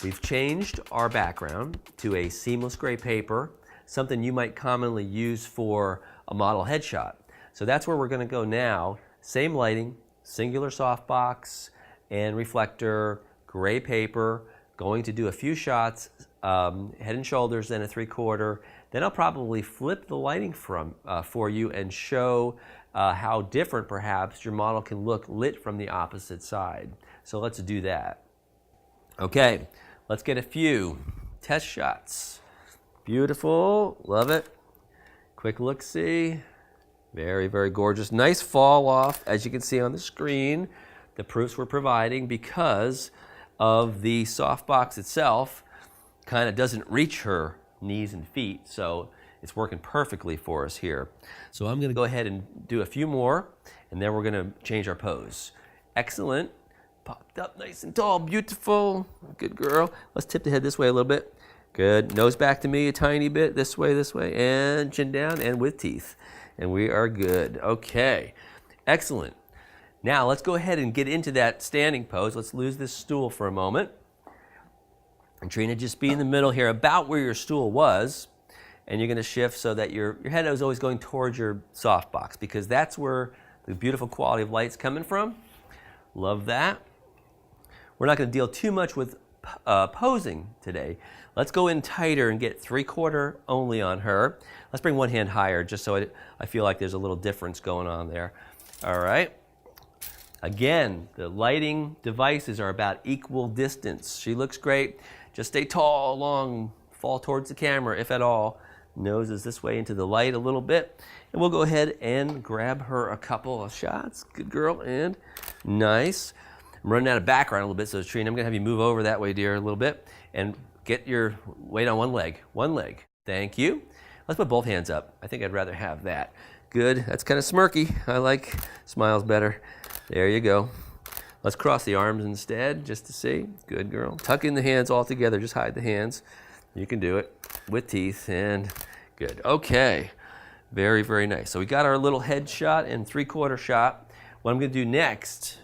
We've changed our background to a seamless gray paper, something you might commonly use for a model headshot. So that's where we're going to go now. Same lighting, singular softbox and reflector, gray paper, going to do a few shots, head and shoulders, then a 3/4. Then I'll probably flip the lighting for you and show how different perhaps your model can look lit from the opposite side. So let's do that. Okay, let's get a few test shots. Beautiful, love it. Quick look-see. Very, very gorgeous. Nice fall off, as you can see on the screen. The proofs we're providing because of the softbox itself kind of doesn't reach her knees and feet, so it's working perfectly for us here. So I'm going to go ahead and do a few more, and then we're going to change our pose. Excellent. Popped up nice and tall. Beautiful. Good girl. Let's tip the head this way a little bit. Good. Nose back to me a tiny bit. This way, and chin down, and with teeth. And we are good. Okay. Excellent. Now let's go ahead and get into that standing pose. Let's lose this stool for a moment. And Trina, just be in the middle here, about where your stool was. And you're going to shift so that your head is always going towards your softbox, because that's where the beautiful quality of light's coming from. Love that. We're not going to deal too much with posing today. Let's go in tighter and get 3/4 only on her. Let's bring one hand higher just so I feel like there's a little difference going on there. All right. Again, the lighting devices are about equal distance. She looks great. Just stay tall, long, fall towards the camera if at all. Nose is this way into the light a little bit. And we'll go ahead and grab her a couple of shots. Good girl, and nice. I'm running out of background a little bit, so Trina, I'm going to have you move over that way, dear, a little bit. And get your weight on one leg. One leg. Thank you. Let's put both hands up. I think I'd rather have that. Good. That's kind of smirky. I like smiles better. There you go. Let's cross the arms instead, just to see. Good girl. Tuck in the hands all together. Just hide the hands. You can do it with teeth, and good. Okay. Very, very nice. So we got our little head shot and 3/4 shot. What I'm going to do next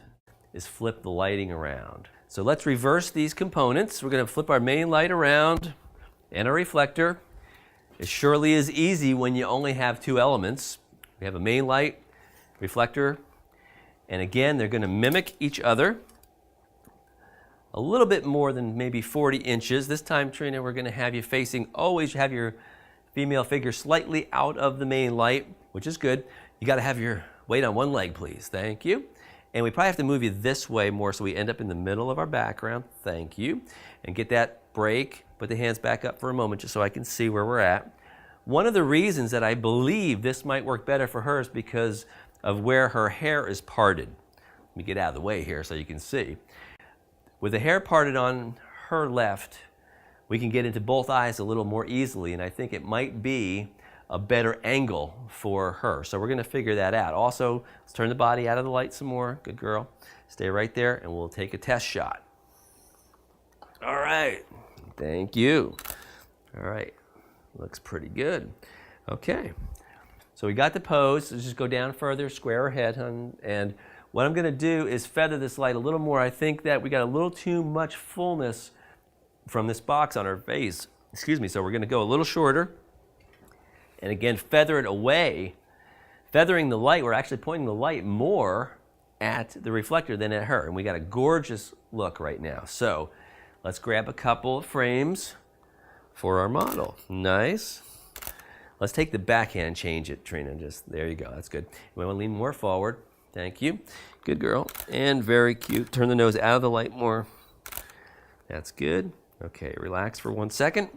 is flip the lighting around. So let's reverse these components. We're going to flip our main light around and a reflector. It surely is easy when you only have two elements. We have a main light, reflector, and again, they're going to mimic each other a little bit more than maybe 40 inches. This time, Trina, we're going to have you facing, always have your female figure slightly out of the main light, which is good. You got to have your weight on one leg, please. Thank you. And we probably have to move you this way more so we end up in the middle of our background. Thank you. And get that break. Put the hands back up for a moment just so I can see where we're at. One of the reasons that I believe this might work better for her is because of where her hair is parted. Let me get out of the way here so you can see. With the hair parted on her left, we can get into both eyes a little more easily, and I think it might be a better angle for her. So we're going to figure that out. Also, let's turn the body out of the light some more. Good girl. Stay right there, and we'll take a test shot. All right. Thank you. All right. Looks pretty good. Okay. So we got the pose. Let's just go down further, square her head, and what I'm going to do is feather this light a little more. I think that we got a little too much fullness from this box on her face. Excuse me. So we're going to go a little shorter, and again, feather it away. Feathering the light, we're actually pointing the light more at the reflector than at her, and we got a gorgeous look right now. So let's grab a couple of frames for our model. Nice. Let's take the backhand, change it, Trina. Just there you go. That's good. We want to lean more forward. Thank you. Good girl. And very cute. Turn the nose out of the light more. That's good. Okay, relax for 1 second.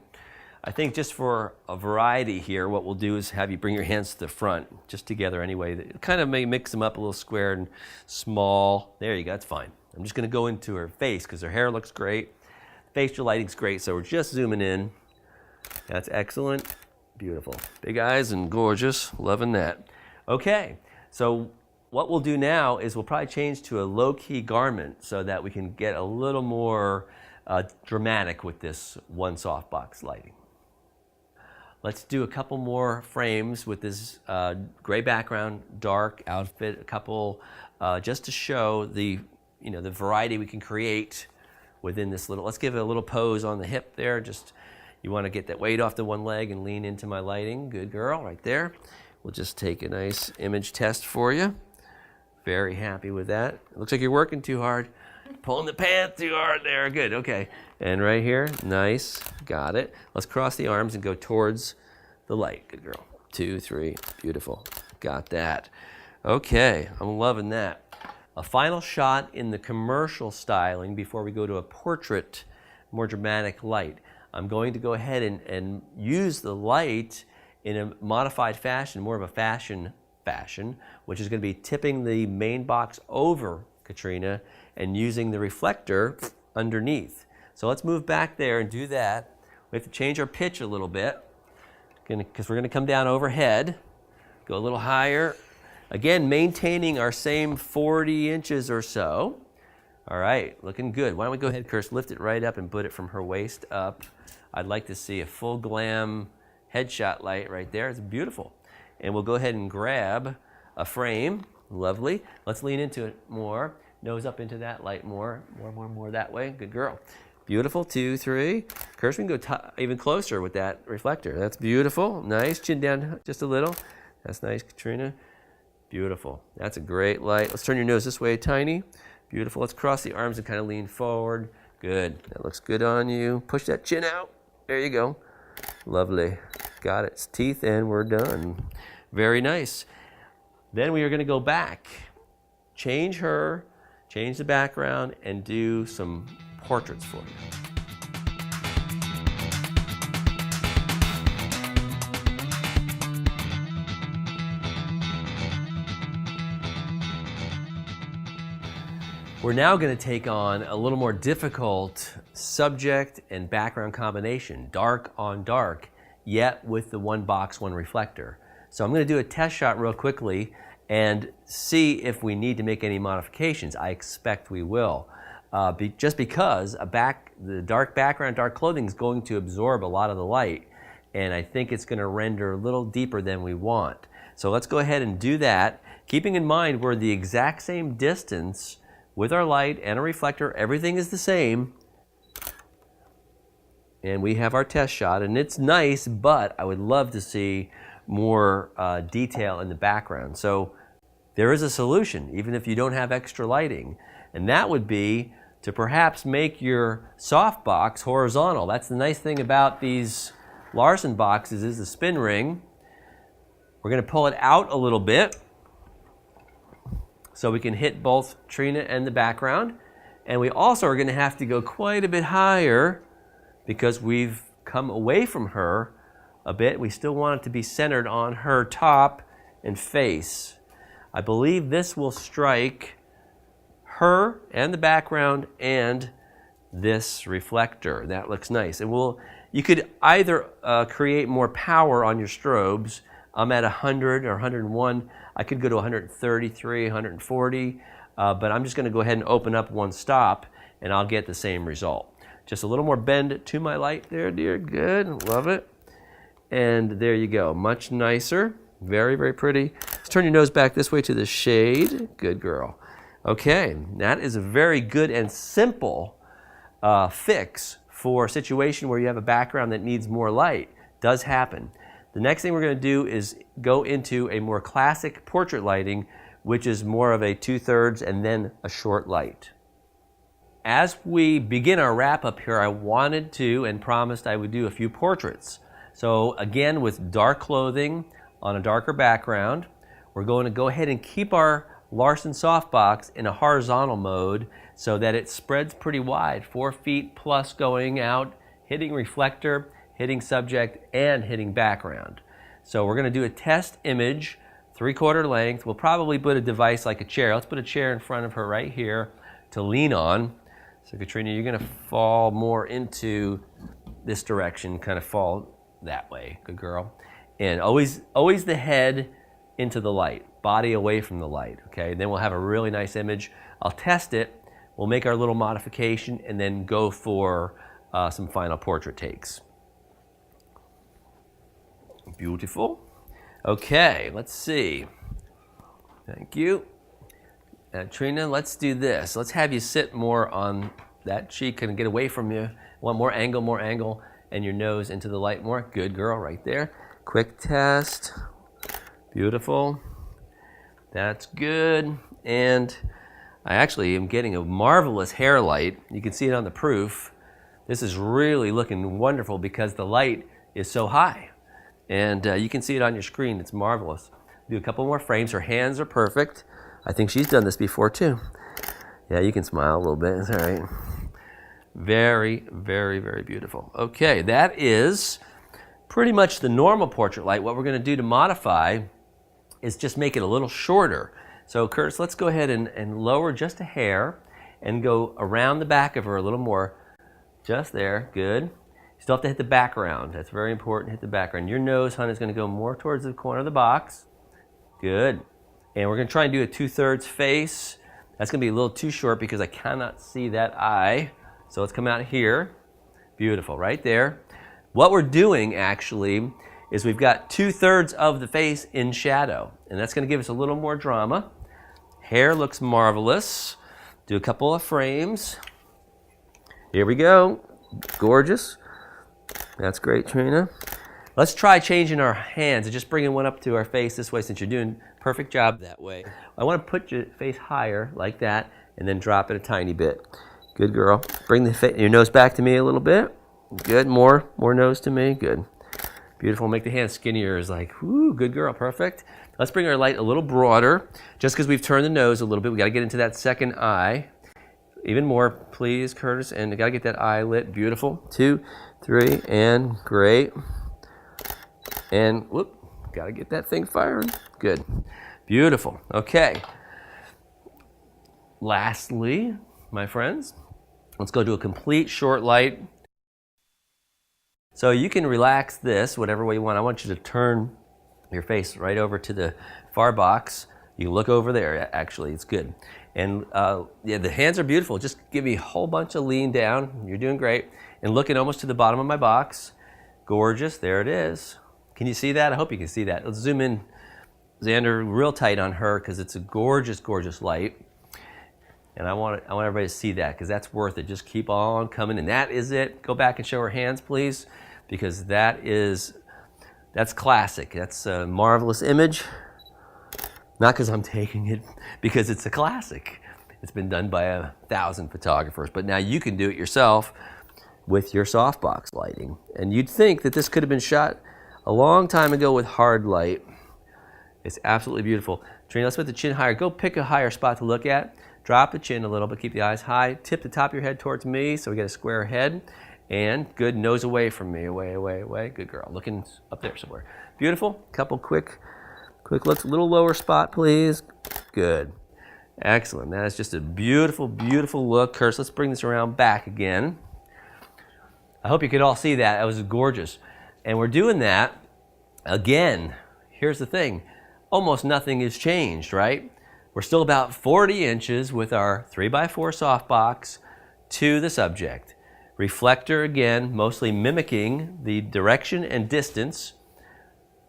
I think just for a variety here, what we'll do is have you bring your hands to the front, just together anyway. It kind of may mix them up a little square and small. There you go. That's fine. I'm just going to go into her face because her hair looks great. Facial lighting's great, so we're just zooming in. That's excellent. Beautiful. Big eyes and gorgeous. Loving that. Okay, so what we'll do now is we'll probably change to a low-key garment so that we can get a little more dramatic with this one softbox lighting. Let's do a couple more frames with this gray background, dark outfit, a couple just to show the, the variety we can create within this little, let's give it a little pose on the hip there. Just, you want to get that weight off the one leg and lean into my lighting. Good girl, right there. We'll just take a nice image test for you. Very happy with that. It looks like you're working too hard. Pulling the pants too hard there. Good, okay. And right here, nice, got it. Let's cross the arms and go towards the light. Good girl. 2, 3, beautiful. Got that. Okay, I'm loving that. A final shot in the commercial styling before we go to a portrait, more dramatic light. I'm going to go ahead and use the light in a modified fashion, more of a fashion, which is going to be tipping the main box over Katrina and using the reflector underneath. So let's move back there and do that. We have to change our pitch a little bit because we're going to come down overhead, go a little higher. Again, maintaining our same 40 inches or so. All right, looking good. Why don't we go ahead, Kirst, lift it right up and put it from her waist up. I'd like to see a full glam headshot light right there. It's beautiful. And we'll go ahead and grab a frame. Lovely. Let's lean into it more. Nose up into that light more. More that way. Good girl. Beautiful. 2, 3. Kirst, we can go even closer with that reflector. That's beautiful. Nice. Chin down just a little. That's nice, Katrina. Beautiful. That's a great light. Let's turn your nose this way, tiny. Beautiful. Let's cross the arms and kind of lean forward. Good. That looks good on you. Push that chin out. There you go. Lovely. Got its teeth and we're done. Very nice. Then we are going to go back, change her, change the background, and do some portraits for you. We're now going to take on a little more difficult subject and background combination, dark on dark, yet with the one box, one reflector. So I'm going to do a test shot real quickly and see if we need to make any modifications. I expect we will, just because the dark background, dark clothing is going to absorb a lot of the light, and I think it's going to render a little deeper than we want. So let's go ahead and do that, keeping in mind we're the exact same distance with our light and a reflector. Everything is the same. And we have our test shot, and it's nice, but I would love to see more detail in the background. So there is a solution, even if you don't have extra lighting, and that would be to perhaps make your softbox horizontal. That's the nice thing about these Larson boxes is the spin ring. We're going to pull it out a little bit so we can hit both Trina and the background. And we also are going to have to go quite a bit higher because we've come away from her a bit. We still want it to be centered on her top and face. I believe this will strike her and the background and this reflector. That looks nice. And you could either create more power on your strobes. I'm at 100 or 101. I could go to 133, 140, but I'm just going to go ahead and open up one stop and I'll get the same result. Just a little more bend to my light there, dear. Good. Love it. And there you go. Much nicer. Very, very pretty. Let's turn your nose back this way to the shade. Good girl. Okay. That is a very good and simple fix for a situation where you have a background that needs more light. Does happen. The next thing we're going to do is go into a more classic portrait lighting, which is more of a 2/3 and then a short light. As we begin our wrap up here, I wanted to and promised I would do a few portraits. So again, with dark clothing on a darker background, we're going to go ahead and keep our Larson softbox in a horizontal mode so that it spreads pretty wide, 4 feet plus going out, hitting reflector, hitting subject, and hitting background. So we're going to do a test image, 3/4 length. We'll probably put a device like a chair. Let's put a chair in front of her right here to lean on. So Katrina, you're going to fall more into this direction, kind of fall that way. Good girl. And always the head into the light, body away from the light. Okay, then we'll have a really nice image. I'll test it. We'll make our little modification and then go for some final portrait takes. Beautiful. Okay, let's see. Thank you. Trina, let's do this. Let's have you sit more on that cheek can get away from you. Want more angle, and your nose into the light more. Good girl, right there. Quick test. Beautiful. That's good. And I actually am getting a marvelous hair light. You can see it on the proof. This is really looking wonderful because the light is so high. And you can see it on your screen. It's marvelous. Do a couple more frames. Her hands are perfect. I think she's done this before too. Yeah, you can smile a little bit. It's all right. Very, very, very beautiful. Okay, that is pretty much the normal portrait light. What we're going to do to modify is just make it a little shorter. So Curtis, let's go ahead and lower just a hair and go around the back of her a little more. Just there, good. You still have to hit the background. That's very important, hit the background. Your nose, hon, is going to go more towards the corner of the box. Good. And we're going to try and do a 2/3 face. That's going to be a little too short because I cannot see that eye. So let's come out here. Beautiful, right there. What we're doing actually is we've got 2/3 of the face in shadow, and that's going to give us a little more drama. Hair looks marvelous. Do a couple of frames. Here we go. Gorgeous. That's great, Trina. Let's try changing our hands and just bringing one up to our face this way, since you're doing a perfect job that way. I want to put your face higher like that and then drop it a tiny bit. Good girl. Bring your nose back to me a little bit. Good. More nose to me. Good. Beautiful. Make the hands skinnier. Is like, whoo, good girl. Perfect. Let's bring our light a little broader. Just because we've turned the nose a little bit, we got to get into that second eye. Even more, please, Curtis. And we got to get that eye lit. Beautiful. 2, 3, and great. And whoop, got to get that thing firing. Good. Beautiful. Okay. Lastly, my friends, let's go to a complete short light. So you can relax this whatever way you want. I want you to turn your face right over to the far box. You can look over there, actually, it's good. And yeah, the hands are beautiful. Just give me a whole bunch of lean down. You're doing great. And looking almost to the bottom of my box. Gorgeous, there it is. Can you see that? I hope you can see that. Let's zoom in, Xander, real tight on her because it's a gorgeous, gorgeous light. And I want everybody to see that because that's worth it. Just keep on coming, and that is it. Go back and show her hands, please, because that's classic. That's a marvelous image. Not because I'm taking it, because it's a classic. It's been done by 1,000 photographers, but now you can do it yourself with your softbox lighting. And you'd think that this could have been shot a long time ago with hard light. It's absolutely beautiful. Trina, let's put the chin higher. Go pick a higher spot to look at. Drop the chin a little, but keep the eyes high. Tip the top of your head towards me so we get a square head. And good, nose away from me. Away, away, away. Good girl. Looking up there somewhere. Beautiful. Couple quick looks. A little lower spot, please. Good. Excellent. That is just a beautiful, beautiful look. Curtis, let's bring this around back again. I hope you could all see that. That was gorgeous. And we're doing that again. Here's the thing. Almost nothing has changed, right? We're still about 40 inches with our 3x4 softbox to the subject. Reflector, again, mostly mimicking the direction and distance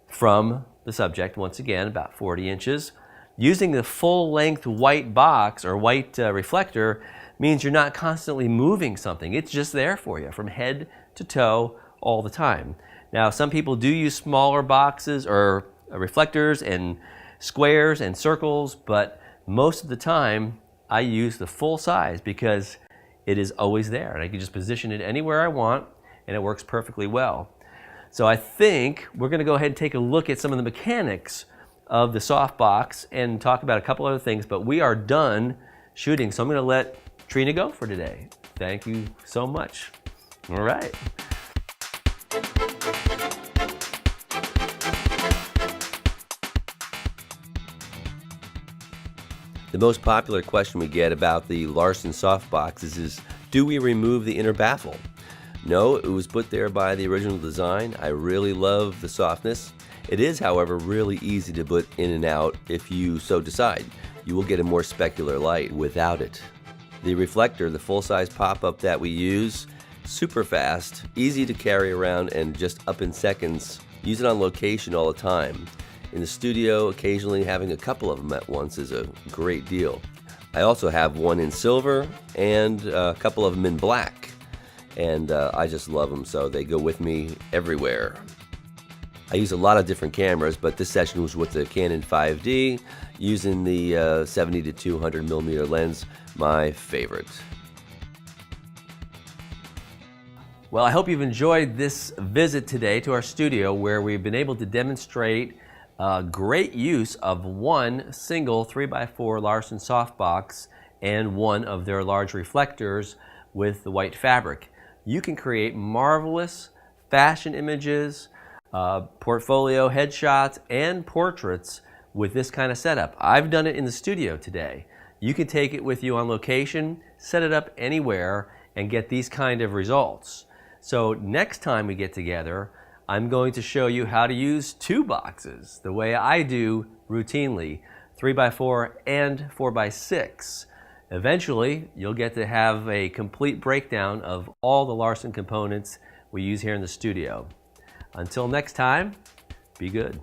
from the subject, once again, about 40 inches. Using the full-length white box or white reflector means you're not constantly moving something. It's just there for you from head to toe all the time. Now, some people do use smaller boxes or reflectors and squares and circles, but most of the time I use the full size because it is always there and I can just position it anywhere I want and it works perfectly well. So I think we're going to go ahead and take a look at some of the mechanics of the softbox and talk about a couple other things, but we are done shooting, so I'm going to let Trina go for today. Thank you so much. All right. The most popular question we get about the Larson softboxes is, do we remove the inner baffle? No, it was put there by the original design. I really love the softness. It is, however, really easy to put in and out if you so decide. You will get a more specular light without it. The reflector, the full-size pop-up that we use, super fast, easy to carry around, and just up in seconds. Use it on location all the time. In the studio, occasionally having a couple of them at once is a great deal. I also have one in silver and a couple of them in black. And I just love them, so they go with me everywhere. I use a lot of different cameras, but this session was with the Canon 5D using the 70 to 200 millimeter lens, my favorite. Well, I hope you've enjoyed this visit today to our studio where we've been able to demonstrate great use of one single 3x4 Larson softbox and one of their large reflectors with the white fabric. You can create marvelous fashion images, portfolio headshots, and portraits with this kind of setup. I've done it in the studio today. You can take it with you on location, set it up anywhere, and get these kind of results. So next time we get together, I'm going to show you how to use two boxes the way I do routinely, 3x4 and 4x6. Eventually, you'll get to have a complete breakdown of all the Larson components we use here in the studio. Until next time, be good.